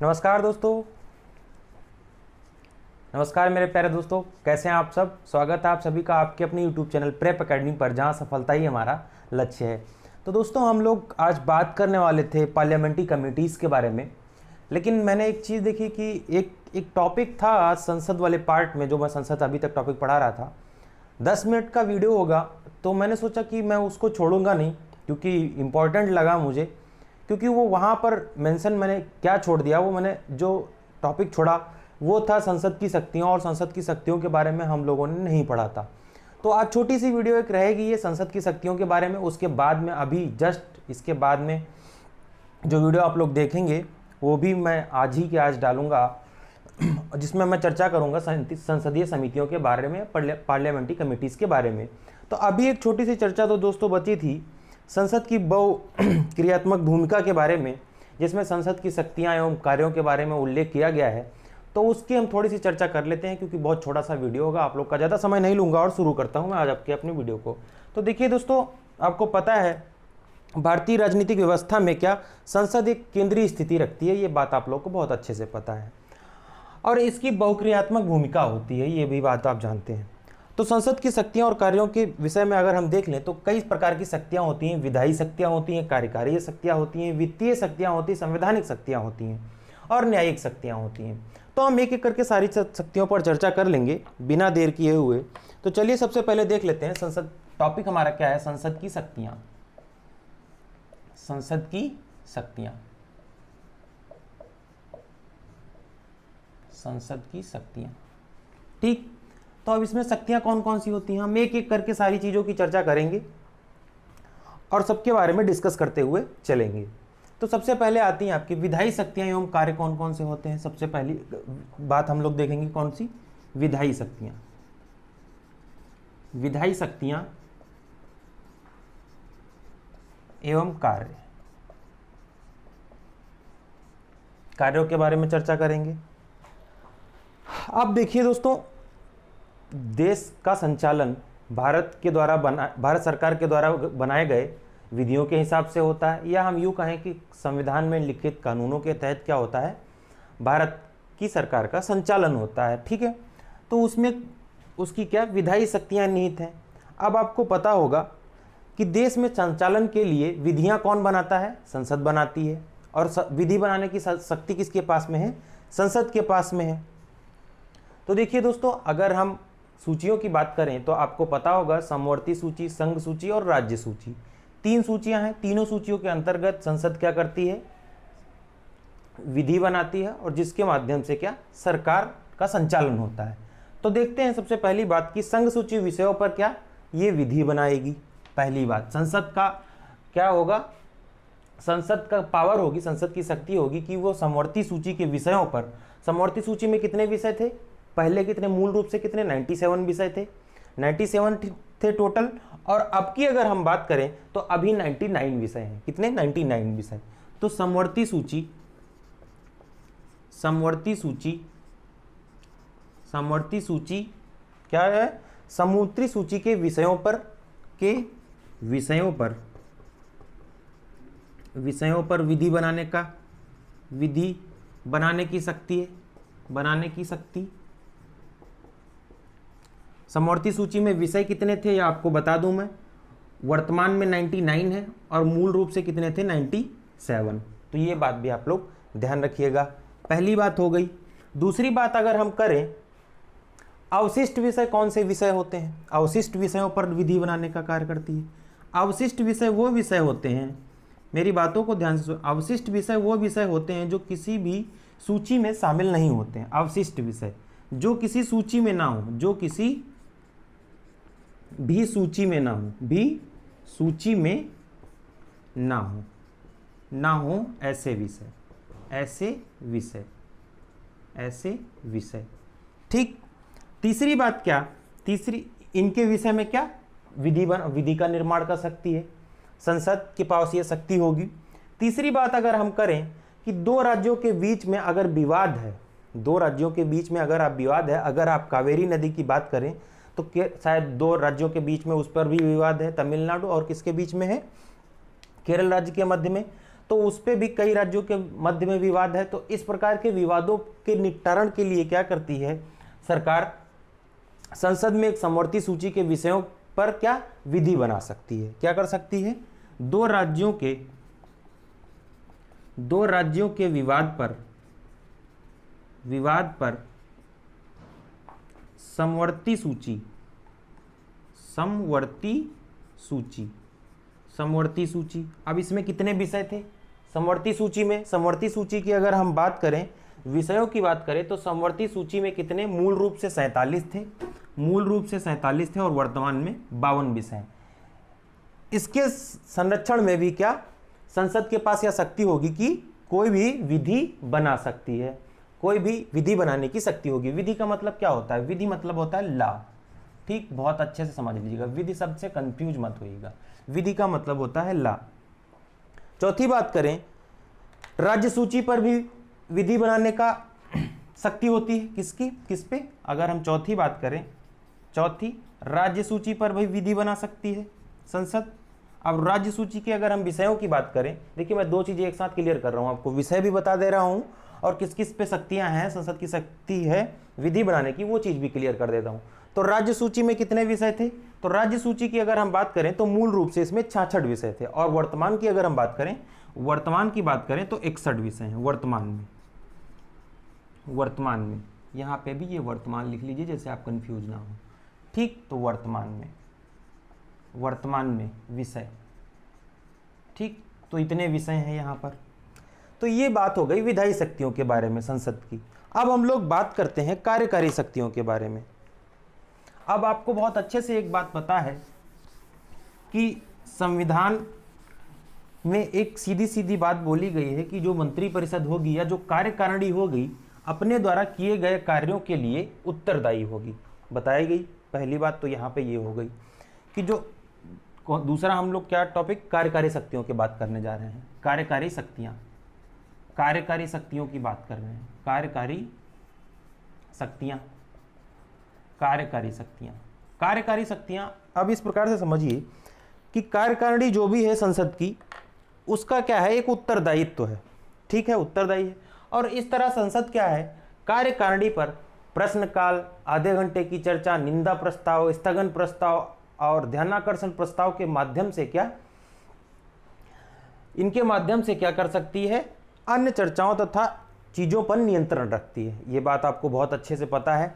नमस्कार दोस्तों। नमस्कार मेरे प्यारे दोस्तों, कैसे हैं आप सब। स्वागत है आप सभी का आपके अपने YouTube चैनल प्रेप एकेडमी पर, जहां सफलता ही हमारा लक्ष्य है। तो दोस्तों, हम लोग आज बात करने वाले थे पार्लियामेंट्री कमेटीज़ के बारे में, लेकिन मैंने एक चीज़ देखी कि एक टॉपिक था आज संसद वाले पार्ट में, जो मैं संसद अभी तक टॉपिक पढ़ा रहा था। 10 मिनट का वीडियो होगा, तो मैंने सोचा कि मैं उसको छोड़ूंगा नहीं, क्योंकि इम्पॉर्टेंट लगा मुझे। क्योंकि वो वहाँ पर मेंशन मैंने क्या छोड़ दिया, वो मैंने जो टॉपिक छोड़ा वो था संसद की शक्तियाँ, और संसद की शक्तियों के बारे में हम लोगों ने नहीं पढ़ा था। तो आज छोटी सी वीडियो एक रहेगी ये संसद की शक्तियों के बारे में। उसके बाद में अभी जस्ट इसके बाद में जो वीडियो आप लोग देखेंगे वो भी मैं आज ही के आज डालूंगा, जिसमें मैं चर्चा करूंगा संसदीय समितियों के बारे में, पार्लियामेंट्री कमेटीज़ के बारे में। तो अभी एक छोटी सी चर्चा तो दोस्तों बची थी संसद की बहुक्रियात्मक भूमिका के बारे में, जिसमें संसद की शक्तियाँ एवं कार्यों के बारे में उल्लेख किया गया है। तो उसकी हम थोड़ी सी चर्चा कर लेते हैं, क्योंकि बहुत छोटा सा वीडियो होगा, आप लोग का ज़्यादा समय नहीं लूँगा और शुरू करता हूँ मैं आज आपके अपनी वीडियो को। तो देखिए दोस्तों, आपको पता है भारतीय राजनीतिक व्यवस्था में क्या संसद एक केंद्रीय स्थिति रखती है, ये बात आप लोग को बहुत अच्छे से पता है, और इसकी बहुक्रियात्मक भूमिका होती है, ये भी बात आप जानते हैं। तो संसद की शक्तियाँ और कार्यों के विषय में अगर हम देख लें तो कई प्रकार की शक्तियाँ होती हैं। विधायी शक्तियाँ होती हैं, कार्यकारी शक्तियाँ होती हैं, वित्तीय शक्तियाँ होती हैं, संवैधानिक शक्तियाँ होती हैं और न्यायिक शक्तियाँ होती हैं। तो हम एक एक करके सारी शक्तियों पर चर्चा कर लेंगे बिना देर किए हुए। तो चलिए सबसे पहले देख लेते हैं संसद, टॉपिक हमारा क्या है, संसद की शक्तियाँ। संसद की शक्तियाँ, संसद की शक्तियाँ, ठीक। तो अब इसमें शक्तियाँ कौन कौन सी होती हैं, हम एक एक करके सारी चीज़ों की चर्चा करेंगे और सबके बारे में डिस्कस करते हुए चलेंगे। तो सबसे पहले आती हैं आपकी विधायी शक्तियाँ एवं कार्य कौन कौन से होते हैं। सबसे पहली बात हम लोग देखेंगे कौन सी, विधायी शक्तियाँ। विधायी शक्तियाँ एवं कार्य, कार्यों के बारे में चर्चा करेंगे। अब देखिए दोस्तों, देश का संचालन भारत सरकार के द्वारा बनाए गए विधियों के हिसाब से होता है, या हम यूँ कहें कि संविधान में लिखित कानूनों के तहत क्या होता है, भारत की सरकार का संचालन होता है, ठीक है। तो उसमें उसकी क्या विधायी शक्तियाँ निहित हैं। अब आपको पता होगा कि देश में संचालन के लिए विधियाँ कौन बनाता है, संसद बनाती है, और विधि बनाने की शक्ति किसके पास में है, संसद के पास में है। तो देखिए दोस्तों, अगर हम सूचियों की बात करें तो आपको पता होगा समवर्ती सूची, संघ सूची और राज्य सूची, 3 सूचियां हैं। तीनों सूचियों के अंतर्गत संसद क्या करती है, विधि बनाती है, और जिसके माध्यम से क्या सरकार का संचालन होता है। तो देखते हैं सबसे पहली बात कि संघ सूची विषयों पर क्या ये विधि बनाएगी। पहली बात, संसद का क्या होगा, संसद का पावर होगी, संसद की शक्ति होगी कि वो समवर्ती सूची के विषयों पर, समवर्ती सूची में कितने विषय थे, पहले कितने, मूल रूप से कितने 97 विषय थे, 97 थे टोटल, और अब की अगर हम बात करें तो अभी 99 विषय हैं। कितने, 99 विषय। तो समवर्ती सूची, समवर्ती सूची, समवर्ती सूची क्या है, समवर्ती सूची के विषयों पर, के विषयों पर विधि बनाने का, विधि बनाने की शक्ति है, बनाने की शक्ति। समवर्ती सूची में विषय कितने थे, या आपको बता दूं मैं, वर्तमान में 99 है और मूल रूप से कितने थे, 97। तो ये बात भी आप लोग ध्यान रखिएगा, पहली बात हो गई। दूसरी बात अगर हम करें, अवशिष्ट विषय कौन से विषय होते हैं, अवशिष्ट विषयों पर विधि बनाने का कार्य करती है। अवशिष्ट विषय वो विषय होते हैं, मेरी बातों को ध्यान से, अवशिष्ट विषय वो विषय होते हैं जो किसी भी सूची में शामिल नहीं होते हैं। अवशिष्ट विषय जो किसी सूची में ना हो, जो किसी भी सूची में ना हो, भी सूची में ना हो ऐसे विषय, ऐसे विषय, ऐसे विषय, ठीक। तीसरी बात क्या, तीसरी, इनके विषय में क्या विधि का निर्माण कर सकती है, संसद के पास ये शक्ति होगी। तीसरी बात अगर हम करें कि दो राज्यों के बीच में अगर विवाद है, दो राज्यों के बीच में अगर आप विवाद है, अगर आप कावेरी नदी की बात करें तो शायद 2 राज्यों के बीच में उस पर भी विवाद है, तमिलनाडु और किसके बीच में है, केरल राज्य के मध्य में। तो उस पर भी कई राज्यों के मध्य में विवाद है। तो इस प्रकार के विवादों के निपटारण के लिए क्या करती है सरकार, संसद में एक समवर्ती सूची के विषयों पर क्या विधि बना सकती है। क्या कर सकती है, दो राज्यों के विवाद पर समवर्ती सूची। अब इसमें कितने विषय थे समवर्ती सूची में? समवर्ती सूची की अगर हम बात करें, विषयों की बात करें, तो समवर्ती सूची में कितने मूल रूप से 47 थे और वर्तमान में 52 विषय हैं। इसके संरक्षण में भी क्या संसद के पास यह शक्ति होगी कि कोई भी विधि बना सकती है, कोई भी विधि बनाने की शक्ति होगी। विधि का मतलब क्या होता है? विधि मतलब होता है लॉ। ठीक, बहुत अच्छे से समझ लीजिएगा, विधि शब्द से कंफ्यूज मत होइएगा। विधि का मतलब होता है लॉ। चौथी बात करें, राज्य सूची पर भी विधि बनाने का शक्ति होती है। किस पे? अगर हम चौथी बात करें, राज्य सूची पर भी विधि बना सकती है संसद। अब राज्य सूची के अगर हम विषयों की बात करें, देखिए मैं दो चीजें एक साथ क्लियर कर रहा हूं, आपको विषय भी बता दे रहा हूं और किस किस पे शक्तियां हैं, संसद की शक्ति है विधि बनाने की, वो चीज भी क्लियर कर देता हूं। तो राज्य सूची में कितने विषय थे? तो राज्य सूची की अगर हम बात करें तो मूल रूप से इसमें 66 विषय थे, और वर्तमान की अगर हम बात करें तो 61 विषय हैं वर्तमान में। यहां पे भी ये वर्तमान लिख लीजिए, जैसे आप कंफ्यूज ना हो। ठीक, तो वर्तमान में विषय। ठीक, तो इतने विषय हैं यहां पर। तो ये बात हो गई विधायी शक्तियों के बारे में संसद की। अब हम लोग बात करते हैं कार्यकारी शक्तियों के बारे में। अब आपको बहुत अच्छे से एक बात पता है कि संविधान में एक सीधी सीधी बात बोली गई है कि जो मंत्रिपरिषद होगी या जो कार्यकारिणी होगी, अपने द्वारा किए गए कार्यों के लिए उत्तरदायी होगी, बताई गई। पहली बात तो यहाँ पे ये हो गई कि जो दूसरा हम लोग क्या टॉपिक, कार्यकारी शक्तियों की बात करने जा रहे हैं। कार्यकारी शक्तियों की बात कर रहे हैं। कार्यकारी शक्तियां अब इस प्रकार से समझिए कि कार्यकारिणी जो भी है संसद की, उसका क्या है, एक उत्तरदायित्व है। ठीक है, उत्तरदायी है। और इस तरह संसद क्या है, कार्यकारिणी पर प्रश्नकाल, आधे घंटे की चर्चा, निंदा प्रस्ताव, स्थगन प्रस्ताव और ध्यानाकर्षण प्रस्ताव के माध्यम से इनके माध्यम से क्या कर सकती है, अन्य चर्चाओं तथा चीजों पर नियंत्रण रखती है। ये बात आपको बहुत अच्छे से पता है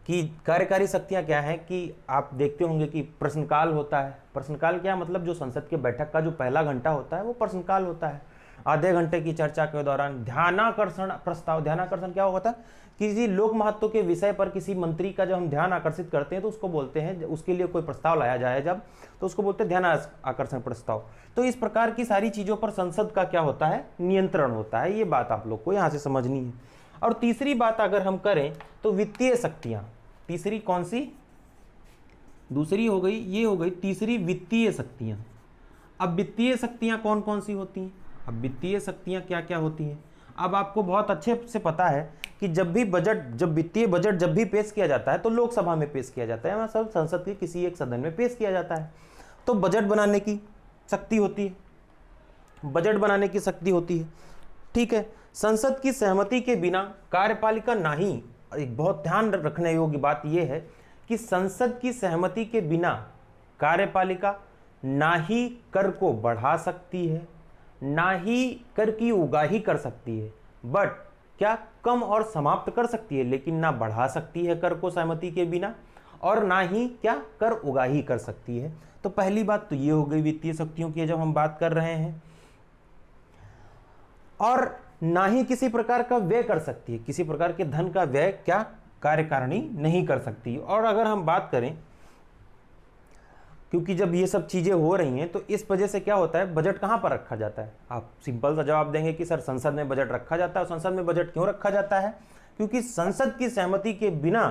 कि कार्यकारी शक्तियां क्या है, कि आप देखते होंगे कि प्रश्नकाल होता है। प्रश्नकाल क्या मतलब, जो संसद के बैठक का जो पहला घंटा होता है वो प्रश्नकाल होता है। आधे घंटे की चर्चा के दौरान ध्यानाकर्षण प्रस्ताव, ध्यानाकर्षण क्या होता है, किसी लोक महत्व के विषय पर किसी मंत्री का जब हम ध्यान आकर्षित करते हैं तो उसको बोलते हैं, उसके लिए कोई प्रस्ताव लाया जाए जब, तो उसको बोलते हैं ध्यान आकर्षण प्रस्ताव। तो इस प्रकार की सारी चीजों पर संसद का क्या होता है, नियंत्रण होता है। ये बात आप लोग को यहां से समझनी है। और तीसरी बात अगर हम करें तो वित्तीय शक्तियां, तीसरी कौन सी, दूसरी हो गई, ये हो गई तीसरी वित्तीय शक्तियां। अब वित्तीय शक्तियां कौन कौन सी होती हैं? अब वित्तीय शक्तियां क्या क्या होती हैं? अब आपको बहुत अच्छे से पता है कि जब वित्तीय बजट जब भी पेश किया जाता है तो लोकसभा में पेश किया जाता है, या सब संसद के किसी एक सदन में पेश किया जाता है। तो बजट बनाने की शक्ति होती है, ठीक है। संसद की सहमति के बिना कार्यपालिका नहीं, एक बहुत ध्यान रखने योग्य बात यह है कि संसद की सहमति के बिना कार्यपालिका ना ही कर को बढ़ा सकती है, ना ही कर की उगाही कर सकती है, बट क्या कम और समाप्त कर सकती है, लेकिन ना बढ़ा सकती है कर को सहमति के बिना, और ना ही क्या कर उगाही कर सकती है। तो पहली बात तो ये हो गई वित्तीय शक्तियों की जब हम बात कर रहे हैं। और ना ही किसी प्रकार का व्यय कर सकती है, किसी प्रकार के धन का व्यय क्या कार्यकारिणी नहीं कर सकती। और अगर हम बात करें, क्योंकि जब ये सब चीजें हो रही हैं तो इस वजह से क्या होता है, बजट कहां पर रखा जाता है? आप सिंपल सा जवाब देंगे कि सर संसद में बजट रखा जाता है। संसद में बजट क्यों रखा जाता है? क्योंकि संसद की सहमति के बिना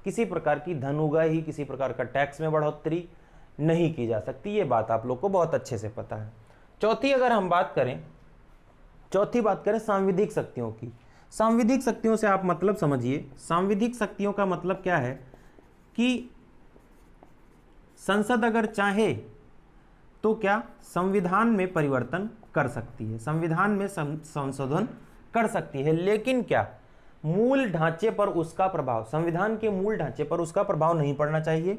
किसी प्रकार की धन उगाही, किसी प्रकार का टैक्स में बढ़ोतरी नहीं की जा सकती। ये बात आप लोग को बहुत अच्छे से पता है। चौथी बात करें सांविधिक शक्तियों की। सांविधिक शक्तियों से आप मतलब समझिए, सांविधिक शक्तियों का मतलब क्या है कि संसद अगर चाहे तो क्या संविधान में परिवर्तन कर सकती है, संविधान में संशोधन कर सकती है, लेकिन क्या मूल ढांचे पर उसका प्रभाव, संविधान के मूल ढांचे पर उसका प्रभाव नहीं पड़ना चाहिए।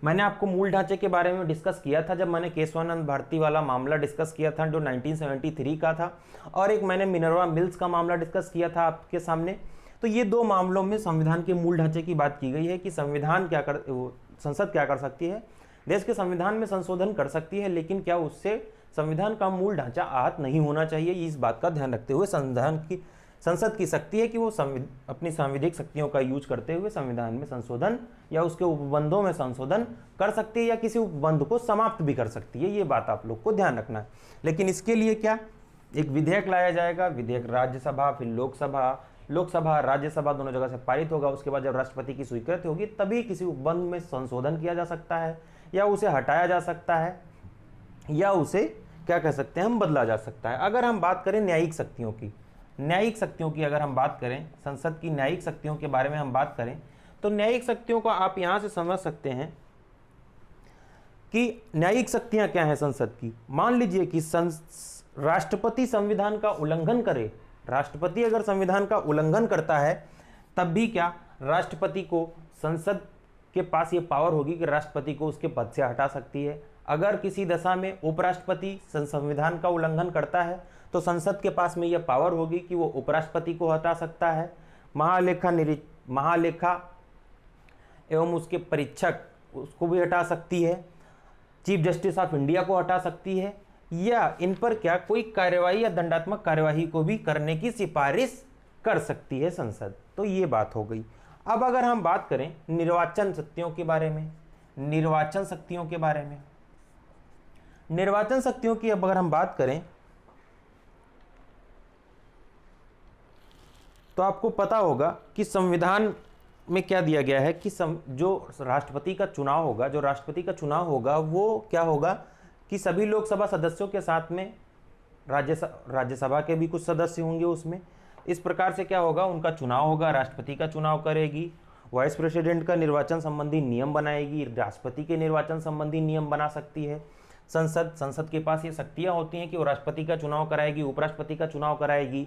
मैंने आपको मूल ढांचे के बारे में डिस्कस किया था जब मैंने केशवानंद भारती वाला मामला डिस्कस किया था जो 1973 का था, और एक मैंने मिनर्वा मिल्स का मामला डिस्कस किया था आपके सामने। तो ये दो मामलों में संविधान के मूल ढांचे की बात की गई है कि संसद क्या कर सकती है, देश के संविधान में संशोधन कर सकती है, लेकिन क्या उससे संविधान का मूल ढांचा आहत नहीं होना चाहिए। इस बात का ध्यान रखते हुए संसद की शक्ति है कि वो अपनी सांविधिक शक्तियों का यूज करते हुए संविधान में संशोधन या उसके उपबंधों में संशोधन कर सकती है या किसी उपबंध को समाप्त भी कर सकती है। ये बात आप लोग को ध्यान रखना है। लेकिन इसके लिए क्या, एक विधेयक लाया जाएगा, विधेयक राज्यसभा फिर लोकसभा राज्यसभा दोनों जगह से पारित होगा। उसके बाद जब राष्ट्रपति की स्वीकृति होगी तभी किसी उपबंध में संशोधन किया जा सकता है या उसे हटाया जा सकता है या उसे क्या कह सकते हैं हम, बदला जा सकता है। अगर हम बात करें न्यायिक शक्तियों की अगर हम बात करें, संसद की न्यायिक शक्तियों के बारे में हम बात करें, तो न्यायिक शक्तियों को आप यहां से समझ सकते हैं कि न्यायिक शक्तियां क्या हैं संसद की। मान लीजिए कि राष्ट्रपति संविधान का उल्लंघन करे, राष्ट्रपति अगर संविधान का उल्लंघन करता है तब भी क्या राष्ट्रपति को, संसद के पास ये पावर होगी कि राष्ट्रपति को उसके पद से हटा सकती है। अगर किसी दशा में उपराष्ट्रपति संविधान का उल्लंघन करता है तो संसद के पास में यह पावर होगी कि वो उपराष्ट्रपति को हटा सकता है, महालेखा एवं उसके परीक्षक उसको भी हटा सकती है, चीफ जस्टिस ऑफ इंडिया को हटा सकती है, या इन पर क्या कोई कार्यवाही या दंडात्मक कार्यवाही को भी करने की सिफारिश कर सकती है संसद। तो ये बात हो गई। अब अगर हम बात करें निर्वाचन शक्तियों के बारे में, निर्वाचन शक्तियों की अब अगर हम बात करें तो आपको पता होगा कि संविधान में क्या दिया गया है कि जो राष्ट्रपति का चुनाव होगा वो क्या होगा कि सभी लोकसभा सदस्यों के साथ में राज्यसभा के भी कुछ सदस्य होंगे उसमें। इस प्रकार से क्या होगा, उनका चुनाव होगा, राष्ट्रपति का चुनाव करेगी, वाइस प्रेसिडेंट का निर्वाचन संबंधी नियम बनाएगी, राष्ट्रपति के निर्वाचन संबंधी नियम बना सकती है संसद के पास ये शक्तियां होती हैं कि वो राष्ट्रपति का चुनाव कराएगी, उपराष्ट्रपति का चुनाव कराएगी,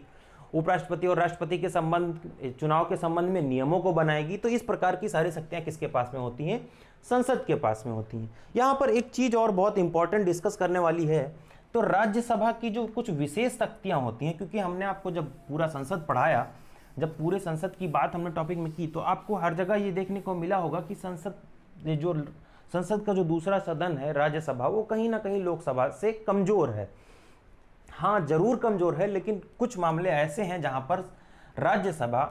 उपराष्ट्रपति और राष्ट्रपति के चुनाव के संबंध में नियमों को बनाएगी। तो इस प्रकार की सारी शक्तियां किसके पास में होती हैं, संसद के पास में होती हैं। यहां पर एक चीज और बहुत इंपॉर्टेंट डिस्कस करने वाली है, तो राज्यसभा की जो कुछ विशेष शक्तियां होती हैं, क्योंकि हमने आपको जब पूरा संसद पढ़ाया, जब पूरे संसद की बात हमने टॉपिक में की, तो आपको हर जगह ये देखने को मिला होगा कि संसद का जो दूसरा सदन है राज्यसभा, वो कहीं ना कहीं लोकसभा से कमजोर है। हाँ जरूर कमजोर है, लेकिन कुछ मामले ऐसे हैं जहां पर राज्यसभा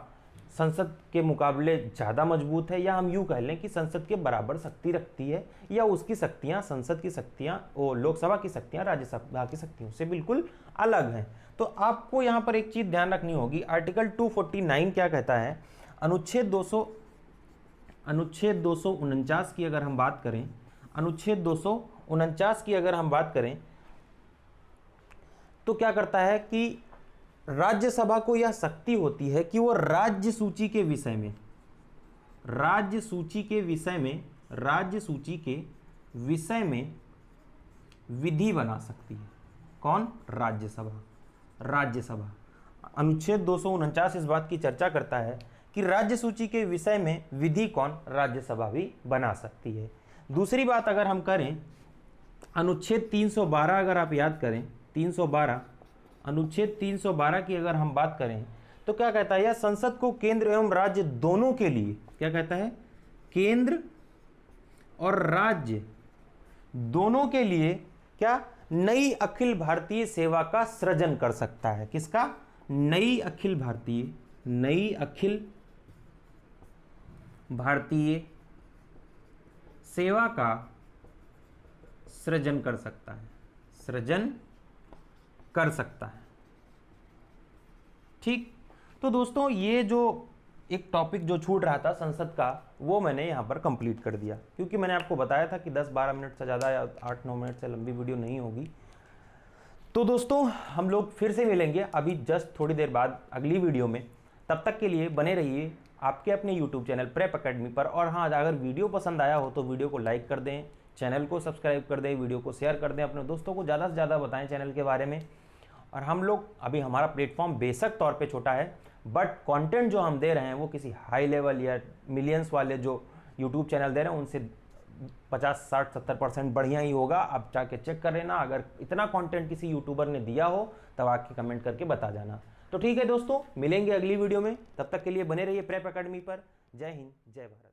संसद के मुकाबले ज़्यादा मजबूत है, या हम यूँ कह लें कि संसद के बराबर शक्ति रखती है, या उसकी शक्तियाँ, संसद की शक्तियाँ और लोकसभा की शक्तियाँ राज्यसभा की शक्तियों से बिल्कुल अलग हैं। तो आपको यहाँ पर एक चीज़ ध्यान रखनी होगी, आर्टिकल 249 क्या कहता है, अनुच्छेद 249 की अगर हम बात करें, अनुच्छेद 249 की अगर हम बात करें तो क्या करता है कि राज्यसभा को यह शक्ति होती है कि वो राज्य सूची के विषय में विधि बना सकती है। कौन? राज्यसभा। अनुच्छेद 249 इस बात की चर्चा करता है कि राज्य सूची के विषय में विधि कौन? राज्यसभा भी बना सकती है। दूसरी बात अगर हम करें, अनुच्छेद 312 अगर आप याद करें, 312 अनुच्छेद 312 की अगर हम बात करें तो क्या कहता है, यह संसद को केंद्र एवं राज्य दोनों के लिए, क्या कहता है, केंद्र और राज्य दोनों के लिए क्या, नई अखिल भारतीय सेवा का सृजन कर सकता है। किसका? नई अखिल भारतीय सेवा का सृजन कर सकता है। ठीक, तो दोस्तों ये जो एक टॉपिक जो छूट रहा था संसद का, वो मैंने यहाँ पर कंप्लीट कर दिया, क्योंकि मैंने आपको बताया था कि 10-12 मिनट से ज़्यादा या 8-9 मिनट से लंबी वीडियो नहीं होगी। तो दोस्तों हम लोग फिर से मिलेंगे अभी जस्ट थोड़ी देर बाद अगली वीडियो में। तब तक के लिए बने रहिए आपके अपने YouTube चैनल प्रेप एकेडमी पर। और हाँ, अगर वीडियो पसंद आया हो तो वीडियो को लाइक कर दें, चैनल को सब्सक्राइब कर दें, वीडियो को शेयर कर दें, अपने दोस्तों को ज़्यादा से ज़्यादा बताएं चैनल के बारे में। और हम लोग अभी हमारा प्लेटफॉर्म बेशक तौर पे छोटा है, बट कंटेंट जो हम दे रहे हैं वो किसी हाई लेवल या मिलियंस वाले जो यूट्यूब चैनल दे रहे हैं उनसे 50-60-70% बढ़िया ही होगा। आप जाके चेक कर लेना, अगर इतना कंटेंट किसी यूट्यूबर ने दिया हो तब आके कमेंट करके बता जाना। तो ठीक है दोस्तों, मिलेंगे अगली वीडियो में, तब तक के लिए बने रहिए प्रेप एकेडमी पर। जय हिंद, जय भारत।